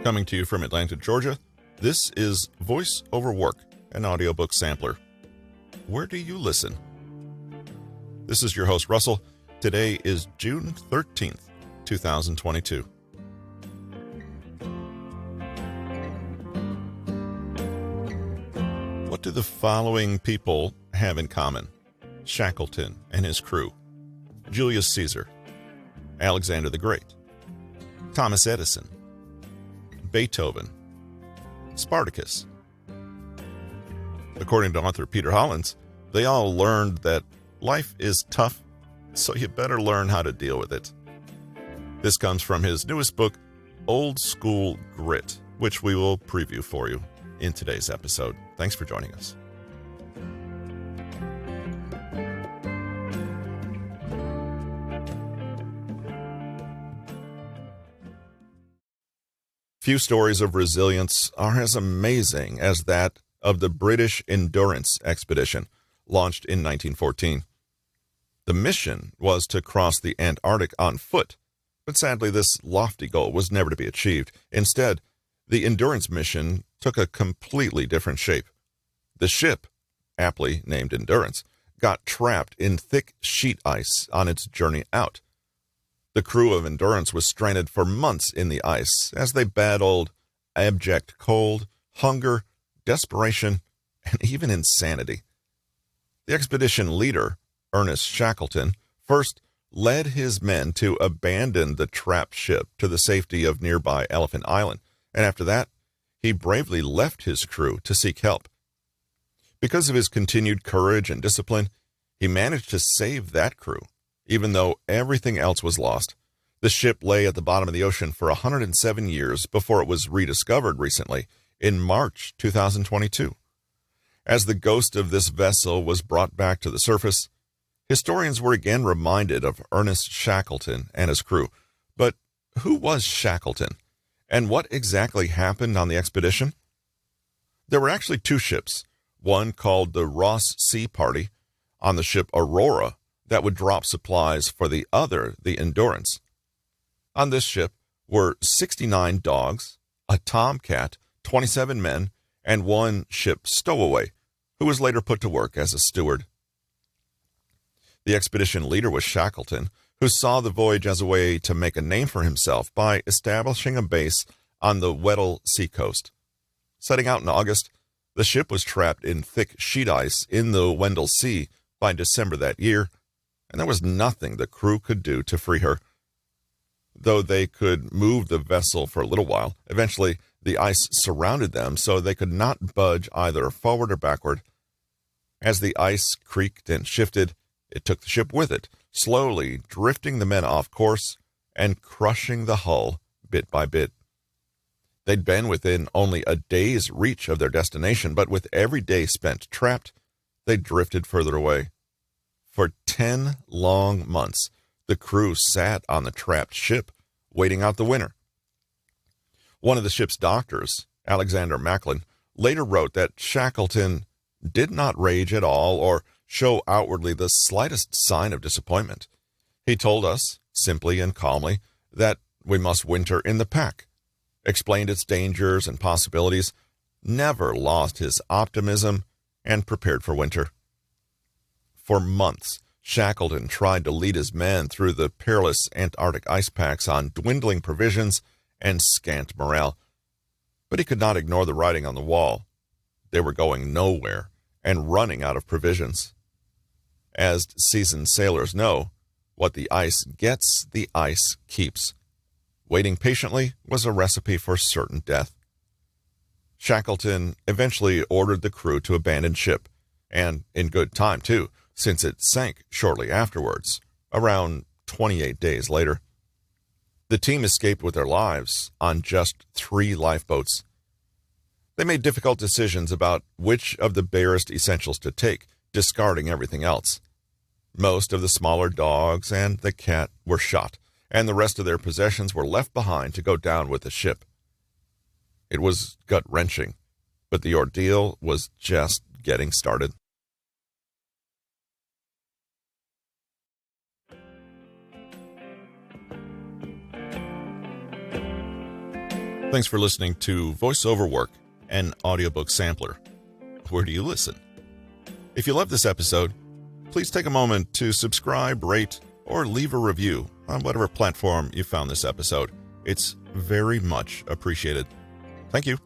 Coming to you from Atlanta, Georgia, this is Voice Over Work, an audiobook sampler. Where do you listen? This is your host, Russell. Today is June 13th, 2022. What do the following people have in common? Shackleton and his crew, Julius Caesar, Alexander the Great, Thomas Edison, Beethoven, Spartacus. According to author Peter Hollins, they all learned that life is tough, so you better learn how to deal with it. This comes from his newest book, Old School Grit, which we will preview for you in today's episode. Thanks for joining us. Few stories of resilience are as amazing as that of the British Endurance Expedition, launched in 1914. The mission was to cross the Antarctic on foot, but sadly this lofty goal was never to be achieved. Instead, the Endurance mission took a completely different shape. The ship, aptly named Endurance, got trapped in thick sheet ice on its journey out. The crew of Endurance was stranded for months in the ice as they battled abject cold, hunger, desperation, and even insanity. The expedition leader, Ernest Shackleton, first led his men to abandon the trapped ship to the safety of nearby Elephant Island, and after that, he bravely left his crew to seek help. Because of his continued courage and discipline, he managed to save that crew. Even though everything else was lost, the ship lay at the bottom of the ocean for 107 years before it was rediscovered recently in March 2022. As the ghost of this vessel was brought back to the surface, historians were again reminded of Ernest Shackleton and his crew. But who was Shackleton? And what exactly happened on the expedition? There were actually two ships, one called the Ross Sea Party on the ship Aurora, that would drop supplies for the other, the Endurance. On this ship were 69 dogs, a tomcat, 27 men, and one ship stowaway, who was later put to work as a steward. The expedition leader was Shackleton, who saw the voyage as a way to make a name for himself by establishing a base on the Weddell seacoast. Setting out in August, the ship was trapped in thick sheet ice in the Weddell Sea by December that year, and there was nothing the crew could do to free her. Though they could move the vessel for a little while, eventually the ice surrounded them so they could not budge either forward or backward. As the ice creaked and shifted, it took the ship with it, slowly drifting the men off course and crushing the hull bit by bit. They'd been within only a day's reach of their destination, but with every day spent trapped, they drifted further away. For 10 long months, the crew sat on the trapped ship, waiting out the winter. One of the ship's doctors, Alexander Macklin, later wrote that Shackleton did not rage at all or show outwardly the slightest sign of disappointment. He told us, simply and calmly, that we must winter in the pack, explained its dangers and possibilities, never lost his optimism, and prepared for winter. For months, Shackleton tried to lead his men through the perilous Antarctic ice packs on dwindling provisions and scant morale. But he could not ignore the writing on the wall. They were going nowhere and running out of provisions. As seasoned sailors know, what the ice gets, the ice keeps. Waiting patiently was a recipe for certain death. Shackleton eventually ordered the crew to abandon ship, and in good time, too, since it sank shortly afterwards, around 28 days later. The team escaped with their lives on just 3 lifeboats. They made difficult decisions about which of the barest essentials to take, discarding everything else. Most of the smaller dogs and the cat were shot, and the rest of their possessions were left behind to go down with the ship. It was gut-wrenching, but the ordeal was just getting started. Thanks for listening to Voiceover Work, an audiobook sampler. Where do you listen? If you love this episode, please take a moment to subscribe, rate, or leave a review on whatever platform you found this episode. It's very much appreciated. Thank you.